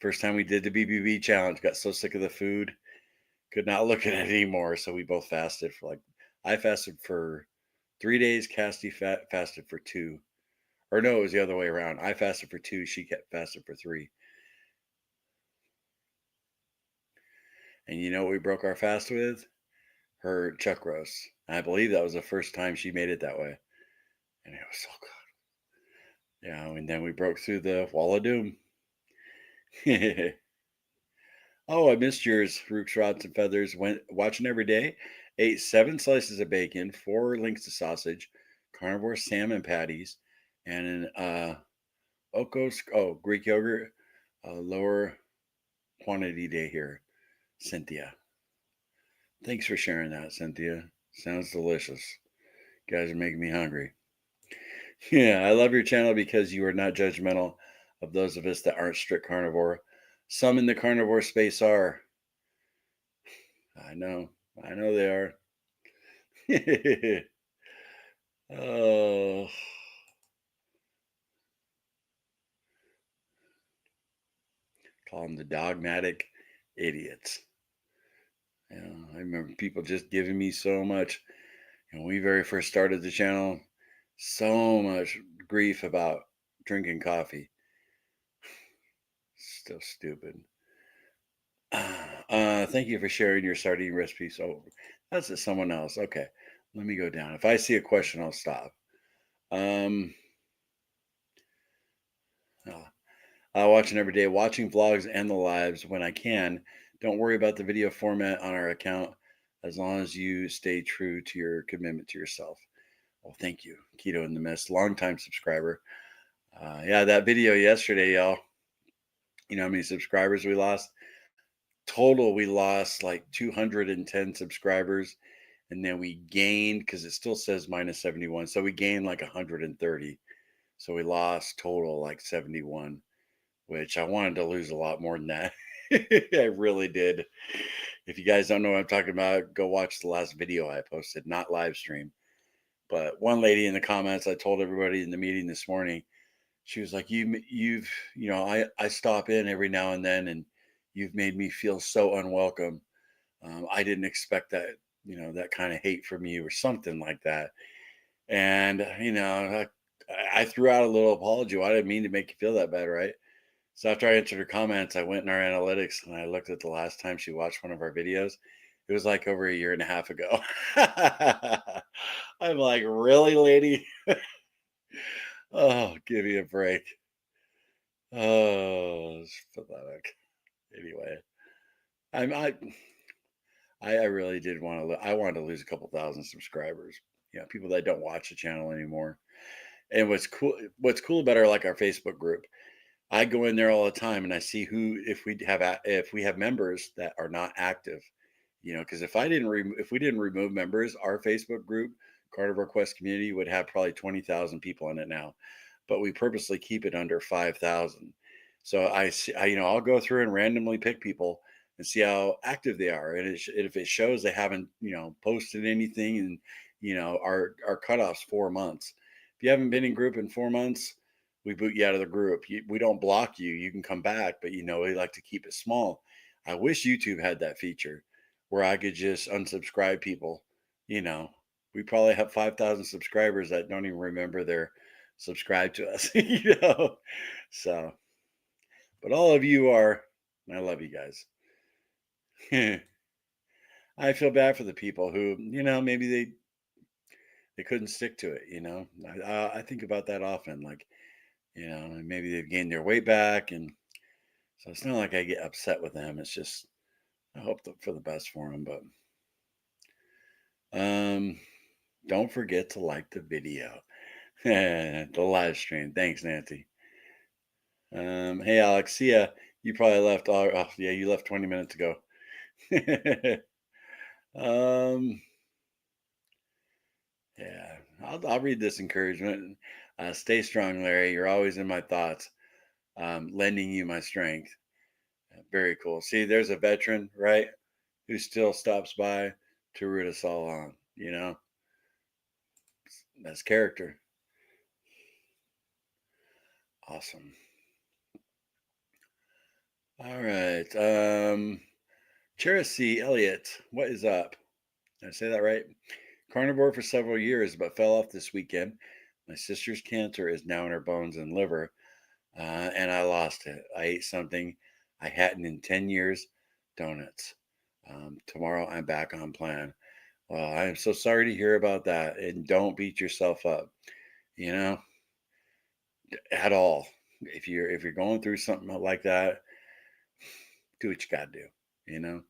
First time we did the BBB challenge, got so sick of the food, could not look at it anymore. So we both fasted for I fasted for 3 days. Cassie fasted for 2. Or no, it was the other way around. I fasted for 2. She kept fasted for 3. And you know what we broke our fast with? Her chuck roast. And I believe that was the first time she made it that way. And it was so good. Yeah, and then we broke through the wall of doom. Oh, I missed yours. Rooks, rods, and feathers. Went watching every day. Ate 7 slices of bacon, 4 links of sausage, carnivore salmon patties, and an Greek yogurt. Lower quantity day here. Cynthia. Thanks for sharing that, Cynthia. Sounds delicious. You guys are making me hungry. Yeah, I love your channel because you are not judgmental of those of us that aren't strict carnivore. Some in the carnivore space are. I know. I know they are. Oh, call them the dogmatic idiots. I remember people just giving me so much. When we very first started the channel, so much grief about drinking coffee. Still stupid. Thank you for sharing your sardine recipe. So that's it, someone else. Okay, let me go down. If I see a question, I'll stop. Watching every day, watching vlogs and the lives when I can. Don't worry about the video format on our account as long as you stay true to your commitment to yourself. Well, thank you, Keto in the Mist, longtime subscriber. Yeah, that video yesterday, y'all. You know how many subscribers we lost? Total, we lost like 210 subscribers, and then we gained, because it still says minus 71, so we gained like 130. So we lost total like 71, which I wanted to lose a lot more than that. I really did. If you guys don't know what I'm talking about, go watch the last video I posted, not live stream. But one lady in the comments, I told everybody in the meeting this morning, she was like, I stop in every now and then, and you've made me feel so unwelcome. I didn't expect that, that kind of hate from you or something like that. And, I threw out a little apology. Well, I didn't mean to make you feel that bad, right? So after I answered her comments, I went in our analytics and I looked at the last time she watched one of our videos. It was like over a year and a half ago. I'm like, really, lady? Oh, give me a break. Oh, it's pathetic. Anyway, I'm I really did want to. I wanted to lose a couple thousand subscribers. People that don't watch the channel anymore. And what's cool about our Facebook group, I go in there all the time and I see if we have members that are not active, because if we didn't remove members, our Facebook group, Carnivore Quest Community, would have probably 20,000 people in it now, but we purposely keep it under 5,000. So I'll go through and randomly pick people and see how active they are, and if it shows they haven't posted anything, and our cutoff's 4 months. If you haven't been in group in 4 months, we boot you out of the group. We don't block you. You can come back, but we like to keep it small. I wish YouTube had that feature where I could just unsubscribe people. You know, we probably have 5,000 subscribers that don't even remember they're subscribed to us. So, but all of you are, and I love you guys. I feel bad for the people who, maybe they couldn't stick to it. I think about that often. Like, and maybe they've gained their weight back, and so it's not like I get upset with them. It's just I hope for the best for them. But um, don't forget to like the video, the live stream. Thanks, Nancy. Hey, Alex. See ya. You probably left. Oh, yeah, you left 20 minutes ago. um, yeah, I'll read this encouragement. Stay strong, Larry. You're always in my thoughts, lending you my strength. Very cool. See, there's a veteran, right, who still stops by to root us all on. That's character. Awesome. All right. Cherisi Elliott, what is up? Did I say that right? Carnivore for several years, but fell off this weekend. My sister's cancer is now in her bones and liver, and I lost it. I ate something I hadn't in 10 years, donuts. Tomorrow I'm back on plan. Well, I am so sorry to hear about that. And don't beat yourself up, you know, at all. If you're going through something like that, do what you gotta do, you know,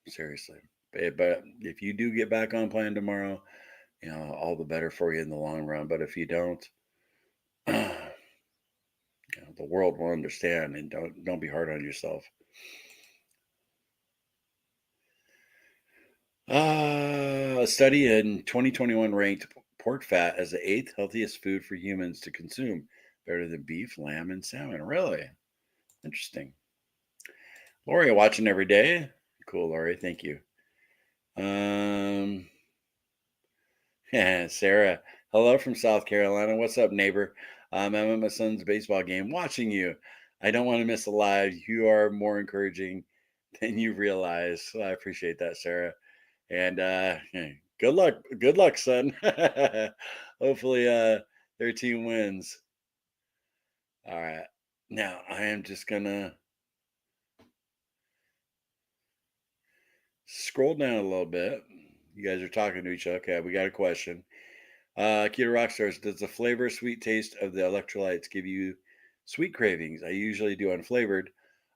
seriously. But if you do get back on plan tomorrow, all the better for you in the long run. But if you don't, the world will understand, and don't be hard on yourself. A study in 2021 ranked pork fat as the eighth healthiest food for humans to consume, better than beef, lamb, and salmon. Really interesting. Lori, watching every day. Cool, Lori. Thank you. Um, yeah, Sarah. Hello from South Carolina. What's up, neighbor? I'm at my son's baseball game watching you. I don't want to miss a live. You are more encouraging than you realize. So I appreciate that, Sarah. And good luck. Good luck, son. Hopefully their team wins. All right. Now I am just gonna scroll down a little bit. You guys are talking to each other. Okay, we got a question. Keto Rockstars, does the flavor sweet taste of the electrolytes give you sweet cravings? I usually do unflavored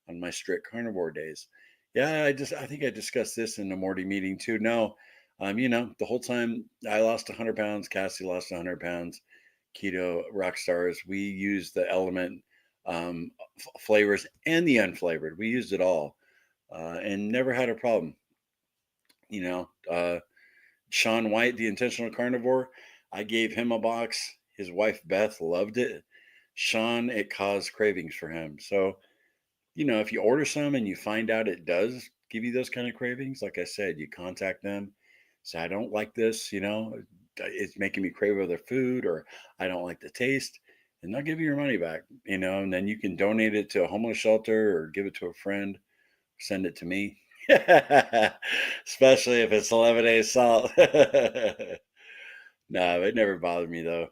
on my strict carnivore days. Yeah, I think I discussed this in the Morty meeting too. No, the whole time I lost 100 pounds, Cassie lost 100 pounds, Keto Rockstars, we used the element flavors and the unflavored. We used it all and never had a problem. You know, Sean White, the intentional carnivore, I gave him a box. His wife Beth loved it. Sean, it caused cravings for him. So, if you order some and you find out it does give you those kind of cravings, like I said, you contact them. Say, I don't like this, it's making me crave other food, or I don't like the taste. And they'll give you your money back, and then you can donate it to a homeless shelter or give it to a friend, send it to me. Especially if it's 11 days salt. No, it never bothered me though.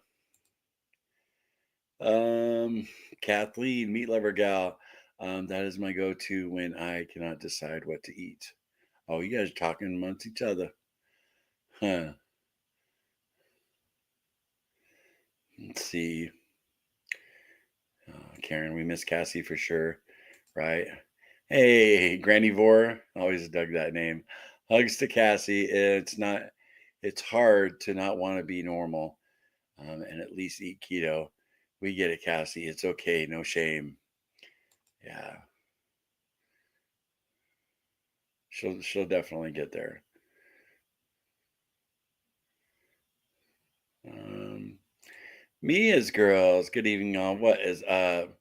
Um, Kathleen, meat lover gal. That is my go-to when I cannot decide what to eat. Oh, you guys are talking amongst each other. Huh. Let's see. Karen, we miss Cassie for sure, right? Hey, Granivore. Always dug that name. Hugs to Cassie. It's hard to not want to be normal and at least eat keto. We get it, Cassie. It's okay. No shame. Yeah. She'll definitely get there. Um, Mia's girls. Good evening, all. What is up?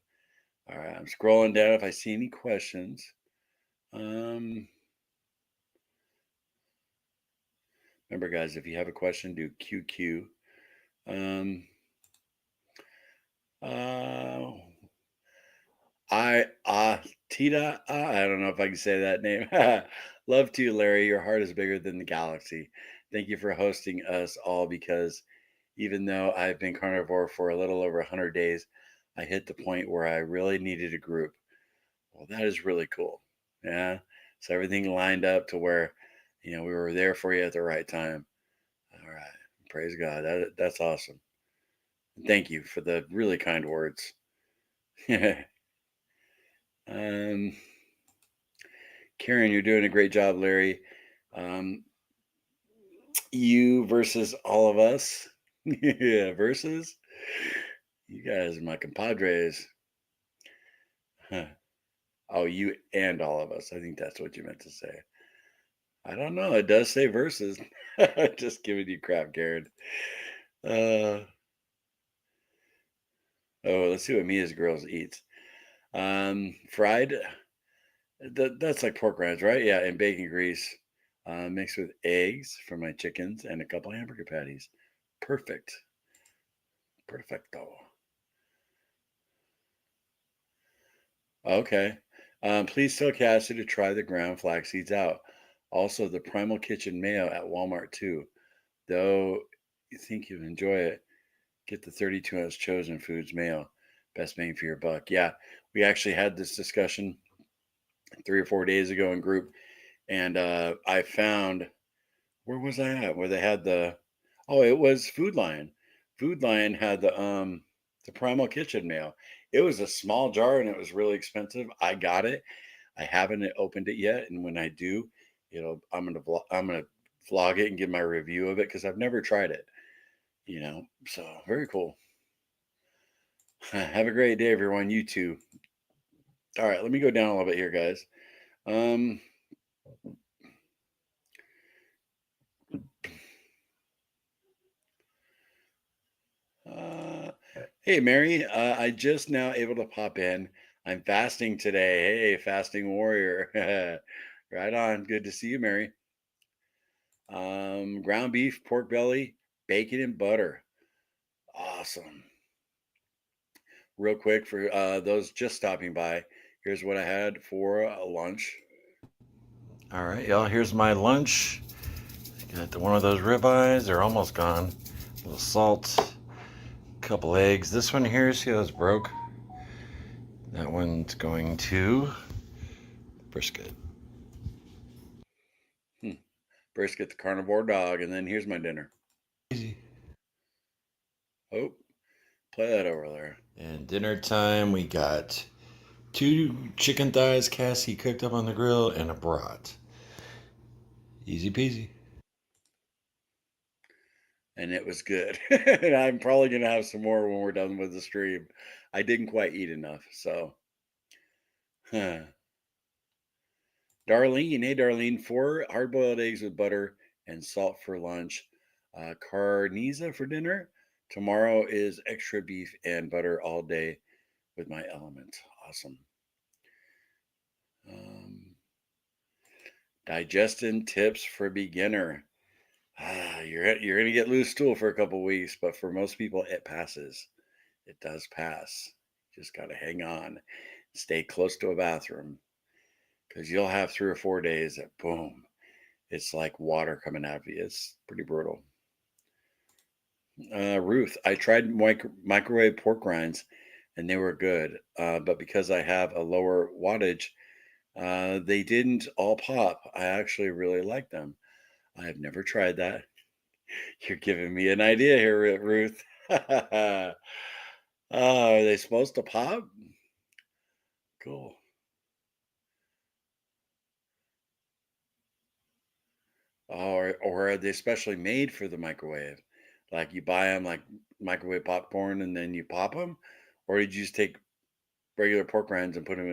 All right, I'm scrolling down if I see any questions. Um, Remember, guys, if you have a question, do QQ. Um, Uh, Tita. I don't know if I can say that name. Love to you, Larry. Your heart is bigger than the galaxy. Thank you for hosting us all because even though I've been carnivore for a little over 100 days, I hit the point where I really needed a group. Well, that is really cool. Yeah. So everything lined up to where, we were there for you at the right time. All right. Praise God. That's awesome. Thank you for the really kind words. um, Karen, you're doing a great job, Larry. Um, you versus all of us. Yeah, versus you guys are my compadres. Huh. Oh, you and all of us. I think that's what you meant to say. I don't know. It does say versus. Just giving you crap, Karen. Uh, oh, let's see what Mia's girls eats. Fried. That's like pork rinds, right? Yeah, and bacon grease, mixed with eggs for my chickens and a couple hamburger patties. Perfect. Perfecto. Okay. Please tell Cassie to try the ground flax seeds out. Also, the Primal Kitchen mayo at Walmart too. Though you think you'll enjoy it, get the 32-ounce Chosen Foods mayo. Best bang for your buck. Yeah, we actually had this discussion 3 or 4 days ago in group, and I found where was I at? Where they had it was Food Lion. Food Lion had the Primal Kitchen mayo. It was a small jar and it was really expensive. I got it. I haven't opened it yet, and when I do, I'm gonna vlog it and give my review of it because I've never tried it. So very cool. Have a great day, everyone. You too. All right, let me go down a little bit here, guys. Um, uh, hey, Mary. I just now able to pop in. I'm fasting today. Hey, fasting warrior. Right on. Good to see you, Mary. Ground beef, pork belly, bacon, and butter. Awesome. Real quick for those just stopping by, here's what I had for lunch. All right, y'all. Here's my lunch. Got one of those ribeyes. They're almost gone. A little salt, couple eggs. This one here, see how it's broke? That one's going to brisket. Brisket, the carnivore dog, and then here's my dinner. Easy. Oh, play that over there. And dinner time, we got 2 chicken thighs Cassie cooked up on the grill and a brat. Easy peasy. And it was good. And I'm probably going to have some more when we're done with the stream. I didn't quite eat enough, so. Huh. Darlene, hey Darlene, 4 hard-boiled eggs with butter and salt for lunch. Carniza for dinner. Tomorrow is extra beef and butter all day with my element. Awesome. Digestion tips for beginner. You're gonna get loose stool for a couple weeks, but for most people it passes. It does pass. Just gotta hang on. Stay close to a bathroom because you'll have 3 or 4 days that boom, it's like water coming out of you. It's pretty brutal. Ruth, I tried microwave pork rinds and they were good, but because I have a lower wattage, they didn't all pop. I actually really like them. I have never tried that. You're giving me an idea here, Ruth. Are they supposed to pop? Cool. Or are they specially made for the microwave? Like you buy them like microwave popcorn and then you pop them? Or did you just take regular pork rinds and put them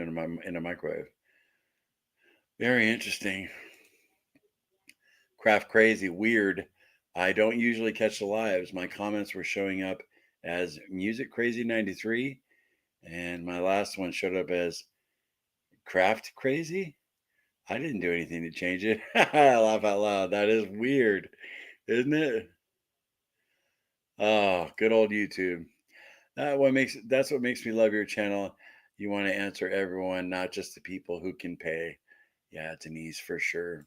in a microwave? Very interesting. Craft crazy, weird. I don't usually catch the lives. My comments were showing up as Music Crazy 93, and my last one showed up as Craft Crazy. I didn't do anything to change it. Laugh out loud. That is weird, isn't it? Oh, good old YouTube. That's what makes me love your channel. You want to answer everyone, not just the people who can pay. Yeah, Denise, for sure.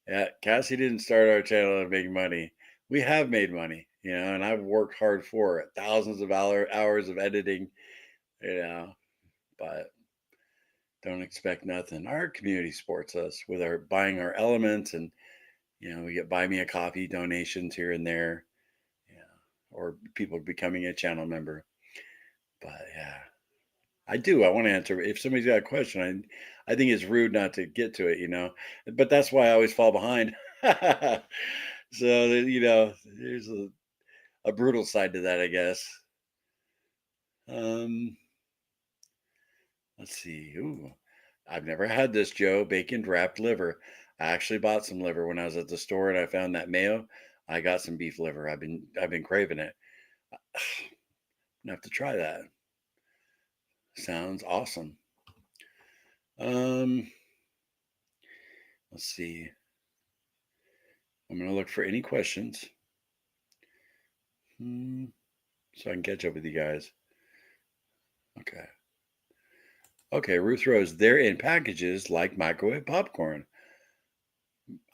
Yeah, Cassie didn't start our channel to make money. We have made money, and I've worked hard for it. Thousands of hours of editing, you know, but don't expect nothing. Our community supports us with our buying our elements, and we get buy me a coffee donations here and there, yeah, or people becoming a channel member. But yeah, I do. I want to answer. If somebody's got a question, I think it's rude not to get to it. But that's why I always fall behind. So there's a brutal side to that, I guess. Um, let's see. Ooh, I've never had this, Joe. Bacon wrapped liver. I actually bought some liver when I was at the store, and I found that mayo. I got some beef liver. I've been craving it. I have to try that. Sounds awesome. Um, let's see. I'm gonna look for any questions. So I can catch up with you guys. Okay. Okay, Ruth Rose. They're in packages like microwave popcorn.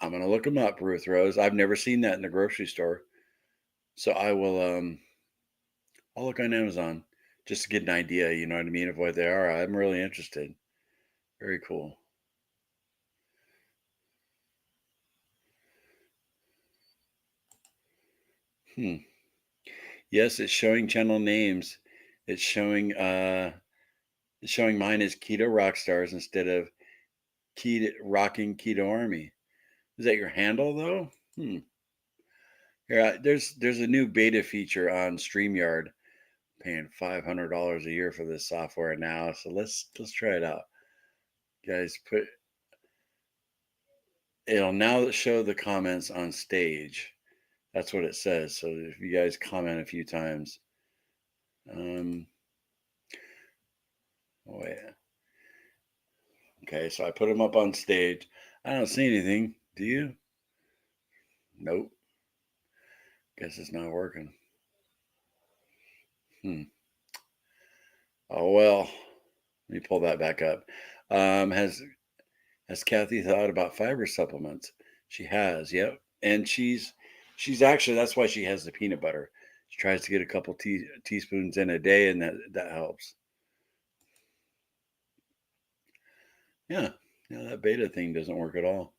I'm gonna look them up, Ruth Rose. I've never seen that in the grocery store, so I will. I'll look on Amazon just to get an idea. You know what I mean, of what they are. I'm really interested. Very cool. Hmm. Yes, it's showing channel names. It's showing mine as Keto Rockstars instead of Keto Rocking Keto Army. Is that your handle though? Yeah, there's a new beta feature on StreamYard, paying $500 a year for this software now. So let's try it out, guys. It'll now show the comments on stage. That's what it says. So if you guys comment a few times, um, oh yeah, okay. So I put them up on stage. I don't see anything. Do you? Nope. Guess it's not working. Hmm. Oh well. Let me pull that back up. Um, has Has Kathy thought about fiber supplements? She has, yep. And she's actually, that's why she has the peanut butter. She tries to get a couple teaspoons in a day, and that helps. Yeah, yeah, that beta thing doesn't work at all.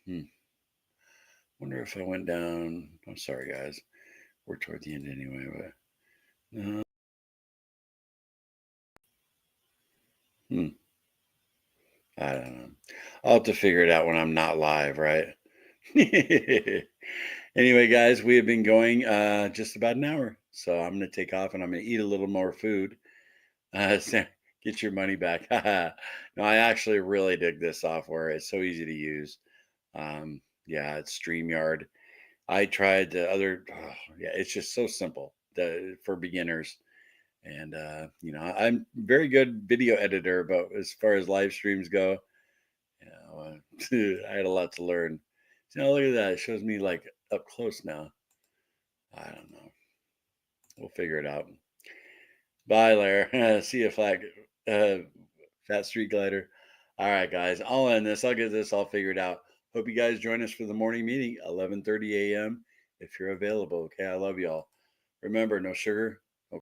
Hmm. Wonder if I went down. I'm sorry, guys. We're toward the end anyway, but hmm, I don't know. I'll have to figure it out when I'm not live, right? Anyway, guys, we have been going just about an hour, so I'm going to take off and I'm going to eat a little more food. Get your money back. No, I actually really dig this software. It's so easy to use. Yeah, it's StreamYard. I tried the other. Oh, yeah, it's just so simple for beginners. And I'm very good video editor, but as far as live streams go, I had a lot to learn. So now look at that. It shows me like up close now. I don't know. We'll figure it out. Bye, Larry. See you, uh, Fat Street Glider. All right, guys. I'll end this. I'll get this all figured out. Hope you guys join us for the morning meeting, 11:30 a.m. if you're available. Okay, I love y'all. Remember, no sugar,